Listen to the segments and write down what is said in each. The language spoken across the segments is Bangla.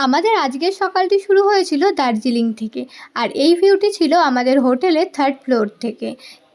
আমাদের আজকের সকালটি শুরু হয়েছিল দার্জিলিং থেকে। আর এই ভিউটি ছিল আমাদের হোটেলের 3rd ফ্লোর থেকে।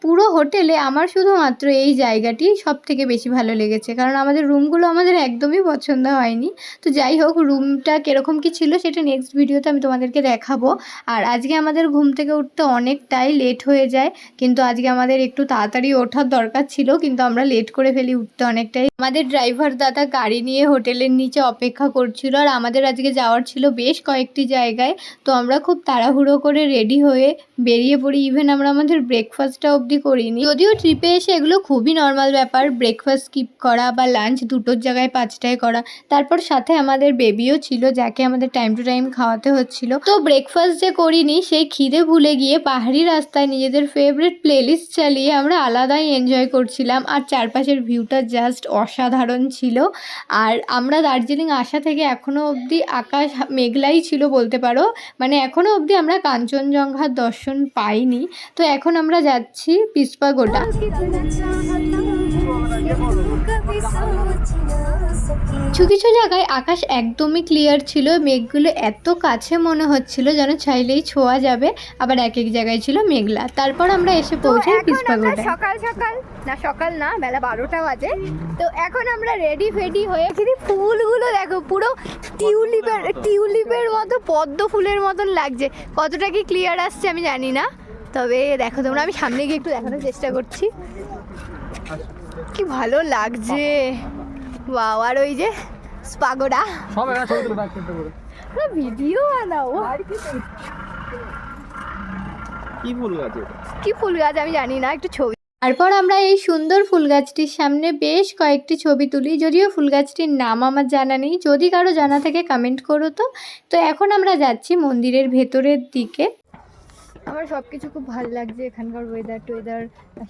পুরো হোটেলে আমার শুধুমাত্র এই জায়গাটি সবথেকে বেশি ভালো লেগেছে, কারণ আমাদের রুমগুলো আমাদের একদমই পছন্দ হয়নি। তো যাই হোক, রুমটা কীরকম কী ছিল সেটা নেক্সট ভিডিওতে আমি তোমাদেরকে দেখাবো। আর আজকে আমাদের ঘুম থেকে উঠতে অনেকটাই লেট হয়ে যায়, কিন্তু আজকে আমাদের একটু তাড়াতাড়ি ওঠার দরকার ছিল, কিন্তু আমরা লেট করে ফেলি উঠতে অনেকটাই। আমাদের ড্রাইভার দাদা গাড়ি নিয়ে হোটেলের নিচে অপেক্ষা করছিল, আর আমাদের আজকে যাওয়ার ছিল বেশ কয়েকটি জায়গায়। তো আমরা খুব তাড়াহুড়ো করে রেডি হয়ে বেরিয়ে পড়ি। ইভেন আমরা আমাদের ব্রেকফাস্টটা অবধি করিনি, যদিও ট্রিপে এসে এগুলো খুবই নর্মাল ব্যাপার, ব্রেকফাস্ট স্কিপ করা বা লাঞ্চ দুটোর জায়গায় 5টায় করা। তারপর সাথে আমাদের বেবিও ছিল, যাকে আমাদের টাইম টু টাইম খাওয়াতে হচ্ছিল। তো ব্রেকফাস্ট যে করিনি সেই খিদে ভুলে গিয়ে পাহাড়ি রাস্তায় নিজেদের ফেভারিট প্লেলিস্ট চালিয়ে আমরা আলাদাই এনজয় করছিলাম। আর চারপাশের ভিউটা জাস্ট অসাধারণ ছিল। আর আমরা দার্জিলিং আসা থেকে এখনও অবধি আকাশ মেঘলাই ছিল বলতে পারো, মানে এখনও অবধি আমরা কাঞ্চনজঙ্ঘার দর্শন পাইনি। তো এখন আমরা যাচ্ছি পিসপাগোডা। কিছু কিছু জায়গায় আকাশ একদমই ক্লিয়ার ছিল, মেঘগুলো এত কাছে মনে হচ্ছিল যেন চাইলেই ছোঁয়া যাবে, আবার এক এক জায়গায় ছিল মেঘলা। তারপর আমরা এসে পৌঁছাই পিসপাগোডায়। সকাল না বেলা 12টা বাজে। তো এখন আমরা রেডি ফেডি হয়ে কিন্তু ফুলগুলো দেখো, পুরো টিউলিপের মতো, পদ্ম ফুলের মতন লাগছে। কতটা কি ক্লিয়ার আসছে আমি জানি না, তবে দেখো তোমরা, আমি সামনে গিয়ে একটু দেখানোর চেষ্টা করছি। কি ভালো লাগছে, ওয়াও। আর ওই যে স্পাগোডা, ভিডিও বানাও। কি ফুল গাছ আমি জানি না, একটু ছবি। তারপর আমরা এই সুন্দর ফুল গাছটির সামনে বেশ কয়েকটি ছবি তুলি, যদিও ফুল গাছটির নাম আমার জানা নেই, যদি কারো জানা থাকে কমেন্ট করো। তো এখন আমরা যাচ্ছি মন্দিরের ভেতরের দিকে। আমার সব কিছু খুব ভালো লাগছে, এখানকার ওয়েদার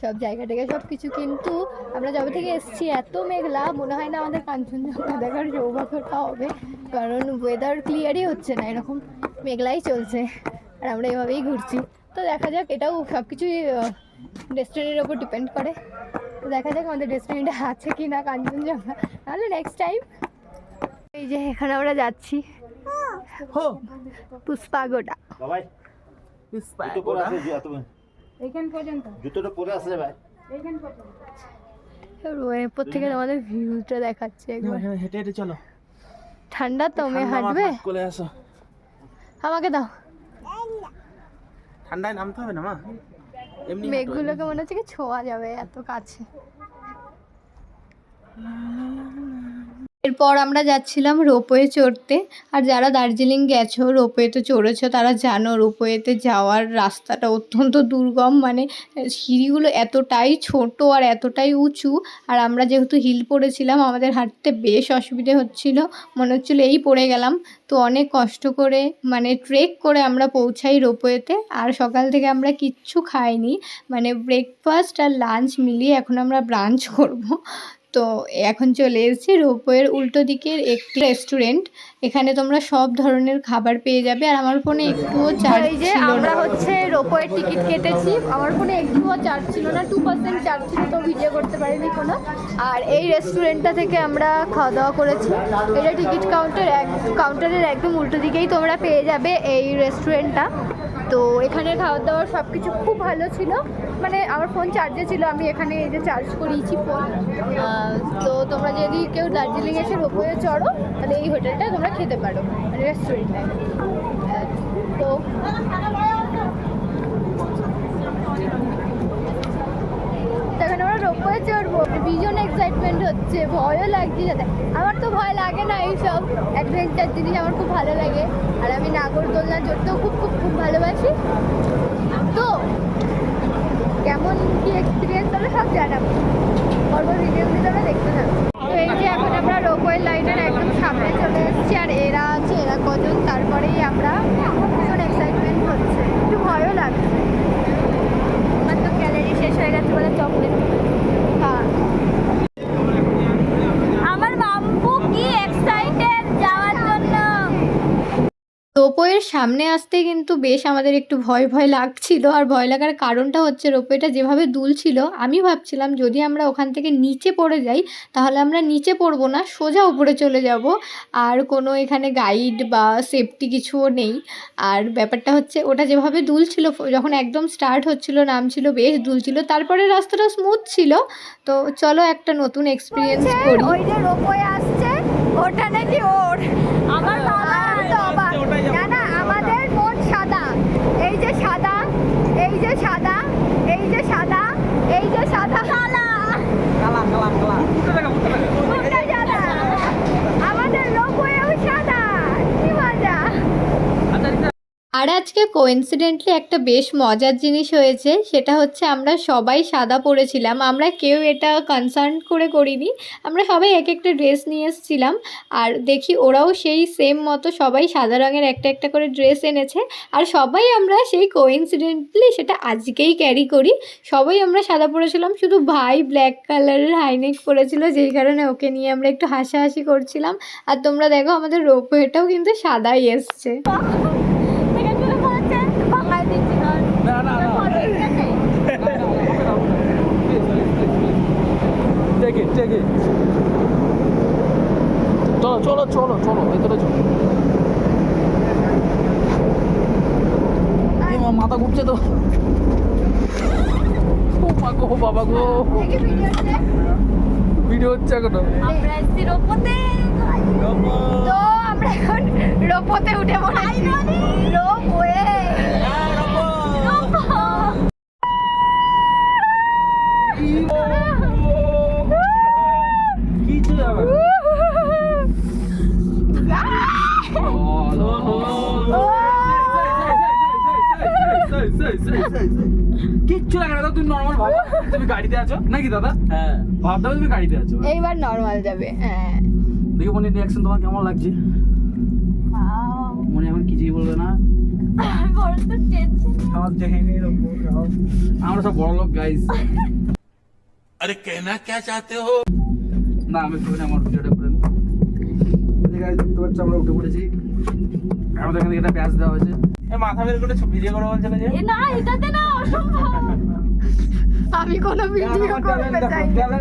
সব জায়গা থেকে সব কিছু। কিন্তু আমরা যবে থেকে এসেছি এত মেঘলা, মনে হয় না আমাদের কাঞ্চনজঙ্ঘা দেখার সৌভাগ্যটা হবে, কারণ ওয়েদার ক্লিয়ারই হচ্ছে না, এরকম মেঘলাই চলছে আর আমরা এভাবেই ঘুরছি। তো দেখা যাক, এটাও সব কিছুই ডেস্টিনির ওপর ডিপেন্ড করে। তো দেখা যাক আমাদের ডেস্টিনিটা আছে কি না কাঞ্চনজঙ্ঘা, তাহলে নেক্সট টাইম। এই যে এখানে আমরা যাচ্ছি পুষ্পাগোডা। এরপর থেকে আমাদের ভিউটা দেখাচ্ছে একবার। হেঁটে হেঁটে চলো, ঠান্ডা তো, মে হাঁটবে। আমাকে দাও, ঠান্ডায় নামতে হবে না মা, মেঘগুলোকে মনে হচ্ছে কি ছোঁয়া যাবে এত কাছে। এরপর আমরা যাচ্ছিলাম রোপওয়ে চড়তে। আর যারা দার্জিলিং গেছো, রোপওয়েতে চড়েছো, তারা জানো রোপওয়েতে যাওয়ার রাস্তাটা অত্যন্ত দুর্গম, মানে সিঁড়িগুলো এতটাই ছোট আর এতটাই উঁচু। আর আমরা যেহেতু হিল পরেছিলাম, আমাদের হাঁটতে বেশ অসুবিধে হচ্ছিল, মনে হচ্ছিলো এই পড়ে গেলাম। তো অনেক কষ্ট করে, মানে ট্রেক করে আমরা পৌঁছাই রোপওয়েতে। আর সকাল থেকে আমরা কিচ্ছু খাইনি, মানে ব্রেকফাস্ট আর লাঞ্চ মিলিয়ে এখন আমরা ব্রাঞ্চ করব। তো এখন চলে এসেছি রোপওয়ের উল্টো দিকের একটি রেস্টুরেন্ট, এখানে তোমরা সব ধরনের খাবার পেয়ে যাবে। আর আমার ফোনে একটুও চার্জ ছিল না। আমরা হচ্ছে রোপওয়ের টিকিট কেটেছি, আমার ফোনে একটুও চার্জ ছিল না, 2% চার্জ ছিল, তো ভিডিও করতে পারিনি কোনো। আর এই রেস্টুরেন্টটা থেকে আমরা খাওয়া দাওয়া করেছি। এটা টিকিট কাউন্টারের একদম উল্টো দিকেই তোমরা পেয়ে যাবে এই রেস্টুরেন্টটা। তো এখানে খাওয়া দাওয়ার সব কিছু খুব ভালো ছিল, মানে আমার ফোন চার্জে ছিল, আমি এখানে এই যে চার্জ করিয়েছি ফোন। তো তোমরা যদি কেউ দার্জিলিং এসে রোপওয়ে চড়ো, তাহলে এই হোটেলটা তোমরা খেতে পারো, মানে রেস্টুরেন্টটায়। তো তখন আমরা রোপওয়ে চড়বো, ভীষণ এক্সাইটমেন্ট হচ্ছে, ভয়ও লাগছে যাতে। আমার তো ভয় লাগে না, এইসব অ্যাডভেঞ্চার জিনিস আমার খুব ভালো লাগে। আর আমি নাগরদোলনা চড়তেও খুব খুব খুব ভালোবাসি। তো কেমন কি এক্সপিরিয়েন্স হলো সব জানাবো, পরপর ভিডিওগুলি তোমরা দেখতে থাকো। তো এই যে এখন আমরা রোপওয়ে লাইনের একদম সামনে চলে এসেছি, আর এরা কজন, তারপরেই আমরা ভীষণ এক্সাইটমেন্ট হচ্ছে, একটু ভয়ও লাগছে। আমার তো ক্যালোরি শেষ হয়ে গেছে বলে চকলেট। হ্যাঁ, আমার মাম্পু কি এক্সাইটেড যাওয়ার জন্য। রোপওয়ের সামনে আসতেই কিন্তু বেশ আমাদের একটু ভয় ভয় লাগছিল, আর ভয় লাগার কারণটা হচ্ছে রোপওয়েটা যেভাবে দুলছিল আমি ভাবছিলাম যদি আমরা ওখান থেকে নিচে পড়ে যাই তাহলে আমরা নিচে পড়বো না, সোজা উপরে চলে যাব, আর কোনো এখানে গাইড বা সেফটি কিছুও নেই। আর ব্যাপারটা হচ্ছে ওটা যেভাবে দুলছিল যখন একদম স্টার্ট হচ্ছিল নামছিল বেশ দুলছিল, তারপরে রাস্তাটা স্মুথ ছিল। তো চলো একটা নতুন এক্সপিরিয়েন্স করি। ওই যে রোপওয়ে আসছে ওটা নাকি ওর, আমার বাবা তো অবাক। না না, আমাদের মন সাদা, এই যে সাদা, এই যে সাদা, এই যে সাদা, এই যে সাদা, কালা কালা কালা কালা, উল্টা সাদা, আমাদের রোপওয়েও সাদা, কি মজা। আর আজকে কোইন্সিডেন্টলি একটা বেশ মজার জিনিস হয়েছে, সেটা হচ্ছে আমরা সবাই সাদা পরেছিলাম, আমরা কেউ এটা কনসার্ন করে করিনি, আমরা সবাই এক একটা ড্রেস নিয়ে এসেছিলাম। আর দেখি ওরাও সেই সেম মতো সবাই সাদা রঙের একটা একটা করে ড্রেস এনেছে, আর সবাই আমরা সেই কোইন্সিডেন্টলি সেটা আজকেই ক্যারি করি, সবাই আমরা সাদা পরেছিলাম, শুধু ভাই ব্ল্যাক কালারের হাইনেক পরেছিল, যেই কারণে ওকে নিয়ে আমরা একটু হাসাহাসি করছিলাম। আর তোমরা দেখো আমাদের রোপওয়েটাও কিন্তু সাদাই এসছে। চলো চলো চলো চলো ভেতরে চলো। মাথা ঘুরছে তো, ও মা গো বাবা গো, ভিডিও হচ্ছে এখনো। আমরা এসছি রোপোতে, তো আমরা এখন রোপোতে উঠে পড়েছি। রোপওয়ে কিছু যাবে কিচ্ছু লাগে না, তুমি নর্মাল ভাবো তুমি গাড়িতে আছো নাকি দাদা? হ্যাঁ, ভাবতে হবে তুমি গাড়িতে আছো। এইবার নরমাল যাবে। হ্যাঁ, দেখো মনে রিয়াকশন তোমার কেমন লাগছে? মনে এখন কিছুই বলবে না, আমরা সব বড় লোক গাইস। अरे कहना क्या चाहते हो? না আমি একটু আমার ভিডিওটা করে নিই। গাইস দেখতে পাচ্ছ আমরা উঠে পড়েছি, আমাদের এখানে একটা প্যাচ দেওয়া হয়েছে। মাথা বের করে ভিডিও করে বলছিল যে না এটাতে না, অসম্ভব। আমি কোনো ভিডিও করতে চাই না।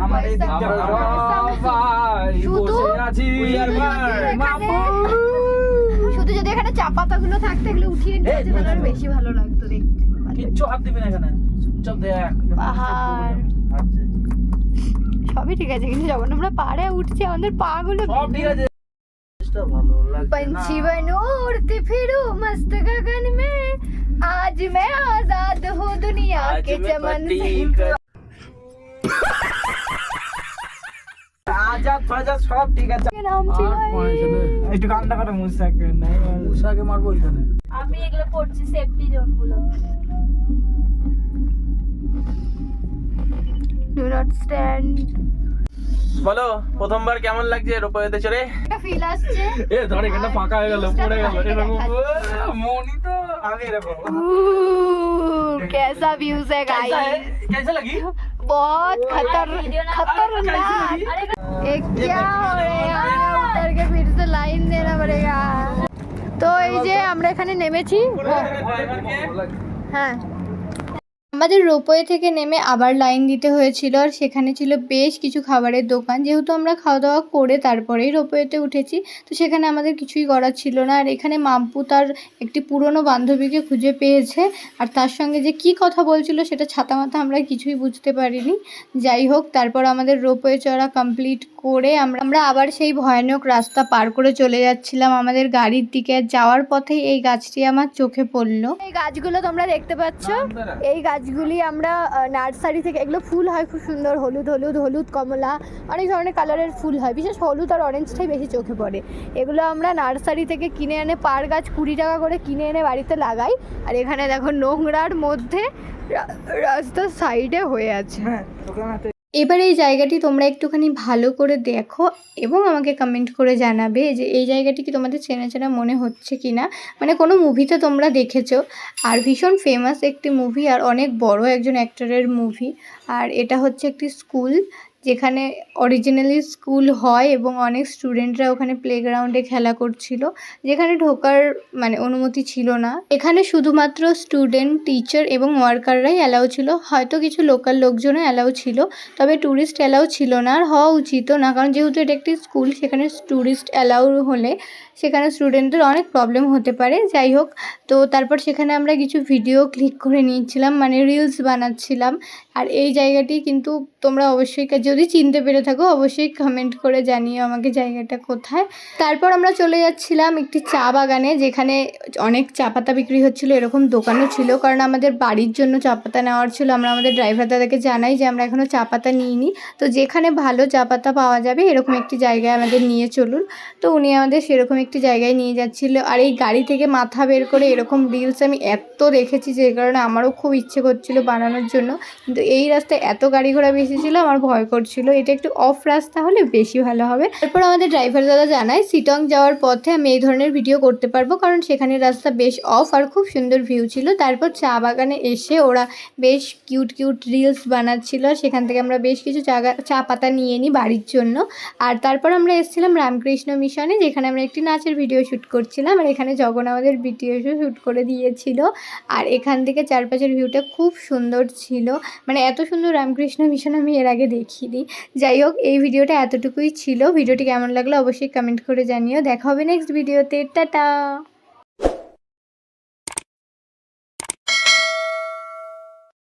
আমার এই শুধু শুধু যদি এখানে চা পাতাগুলো থাকতো এগুলো উঠিয়ে নিয়ে যেতে তাহলে বেশি ভালো লাগতো দেখতে। কিচ্ছু হাত দিবি না এখানে, চুপচাপ দেখ পাহাড় সবই ঠিক আছে, কিন্তু যখন আমরা পাহাড়ে উঠছি আমাদের পা গুলো সব ঠিক আছে, ভালো লাগছে। पंछी बनो उड़ते फिरो मस्त गगन में, आज मैं आजाद हूँ दुनिया के चमन से। আজাদ ফাজাদ সব ঠিক আছে। নামছি ভাই। একটু কান্না করে মুসাকে নাই, মুসাকে মারবো এখানে। আমি এগুলো করছি সেফটি জোন গুলো। Do not stand. বলো প্রথমবার কেমন লাগছে রোপওয়েতে চড়ে? একটা ফিল আসছে। এ ধর এখানটা ফাঁকা হয়ে গেল, পড়ে গেল এরকম। মনি তো আমি এরকম। कैसा व्यूज है गाइस? कैसा लगी? बहुत खतरनाक। एक क्या हो रहा है, उतर के फिर से लाइन देना पड़ेगा। तो এই যে আমরা এখানে নেমেছি। হ্যাঁ, আমাদের রোপওয়ে থেকে নেমে আবার লাইন দিতে হয়েছিল, আর সেখানে ছিল বেশ কিছু খাবারের দোকান, যেহেতু আমরা খাওয়া দাওয়া করে তারপরেই রোপওয়েতে উঠেছি, তো সেখানে আমাদের কিছুই করার ছিল না। আর এখানে মাম্পু তার একটি পুরনো বান্ধবীকে খুঁজে পেয়েছে, আর তার সঙ্গে যে কি কথা বলছিল সেটা ছাতা মাথা আমরা কিছুই বুঝতে পারিনি। যাই হোক, তারপর আমাদের রোপওয়ে চড়া কমপ্লিট করে আমরা আবার সেই ভয়ানক রাস্তা পার করে চলে যাচ্ছিলাম আমাদের গাড়ির দিকে। আর যাওয়ার পথেই এই গাছটি আমার চোখে পড়লো। এই গাছগুলো তোমরা দেখতে পাচ্ছ, এই গাছগুলি আমরা নার্সারি থেকে, এগুলো ফুল হয় খুব সুন্দর, হলুদ হলুদ, হলুদ কমলা, অনেক ধরনের কালারের ফুল হয়, বিশেষ হলুদ আর অরেঞ্জটাই বেশি চোখে পড়ে। এগুলো আমরা নার্সারি থেকে কিনে এনে পার গাছ 20 টাকা করে কিনে এনে বাড়িতে লাগাই। আর এখানে দেখো নোংরার মধ্যে রাস্তার সাইডে হয়ে আছে। এবার এই জায়গাটি তোমরা একটুখানি ভালো করে দেখো এবং আমাকে কমেন্ট করে জানাবে যে এই জায়গাটি কি তোমাদের চেনা চেনা মনে হচ্ছে কি না, মানে কোনো মুভিতে তোমরা দেখেছো। আর ভীষণ ফেমাস একটি মুভি, আর অনেক বড় একজন অ্যাক্টরের মুভি। আর এটা হচ্ছে একটি স্কুল, যেখানে অরিজিনালি স্কুল হয় এবং অনেক স্টুডেন্টরা ওখানে প্লেগ্রাউন্ডে খেলা করছিল, যেখানে ঢোকার মানে অনুমতি ছিল না। এখানে শুধুমাত্র স্টুডেন্ট, টিচার এবং ওয়ার্কাররাই অ্যালাউ ছিল, হয়তো কিছু লোকাল লোকজনও অ্যালাউ ছিল, তবে ট্যুরিস্ট অ্যালাউ ছিল না, আর হওয়া উচিতও না, কারণ যেহেতু এটা একটি স্কুল সেখানে ট্যুরিস্ট অ্যালাউ হলে সেখানে স্টুডেন্টদের অনেক প্রবলেম হতে পারে। যাই হোক, তো তারপর সেখানে আমরা কিছু ভিডিও ক্লিক করে নিয়েছিলাম, মানে রিলস বানাচ্ছিলাম। আর এই জায়গাটি কিন্তু তোমরা অবশ্যই যদি চিনতে পেরে থাকো অবশ্যই কমেন্ট করে জানিও আমাকে জায়গাটা কোথায়। তারপর আমরা চলে যাচ্ছিলাম একটি চা বাগানে, যেখানে অনেক চা পাতা বিক্রি হচ্ছিলো, এরকম দোকানও ছিল, কারণ আমাদের বাড়ির জন্য চা পাতা নেওয়ার ছিল। আমরা আমাদের ড্রাইভার দাদাকে জানাই যে আমরা এখনও চা পাতা নিইনি, তো যেখানে ভালো চা পাতা পাওয়া যাবে এরকম একটি জায়গায় আমাদের নিয়ে চলুন। তো উনি আমাদের সেরকম একটি জায়গায় নিয়ে যাচ্ছিলো। আর এই গাড়ি থেকে মাথা বের করে এরকম রিলস আমি এত দেখেছি, যে কারণে আমারও খুব ইচ্ছে করছিলো বানানোর জন্য, কিন্তু এই রাস্তায় এত গাড়ি ঘোড়া বেশি ছিল, আমার ভয় করছিল। এটা একটু অফ রাস্তা হলে বেশি ভালো হবে। তারপর আমাদের ড্রাইভার দাদা জানায় সিটং যাওয়ার পথে আমি এই ধরনের ভিডিও করতে পারবো, কারণ সেখানে রাস্তা বেশ অফ আর খুব সুন্দর ভিউ ছিল। তারপর চা বাগানে এসে ওরা বেশ কিউট কিউট রিলস বানাচ্ছিল, সেখান থেকে আমরা বেশ কিছু চা পাতা নিয়ে নিই বাড়ির জন্য। আর তারপর আমরা এসেছিলাম রামকৃষ্ণ মিশনে, যেখানে আমরা একটি নাচের ভিডিও শ্যুট করছিলাম, আর এখানে জগন আমাদের ভিডিও শ্যুট করে দিয়েছিল। আর এখান থেকে চারপাশের ভিউটা খুব সুন্দর ছিল, মানে এত সুন্দর রামকৃষ্ণ মিশন আমি এর আগে দেখিনি। যাই হোক, এই ভিডিওটা এতটুকুই ছিল। ভিডিওটি কেমন লাগলো অবশ্যই কমেন্ট করে জানিও। দেখা হবে নেক্সট ভিডিওতে। টাটা।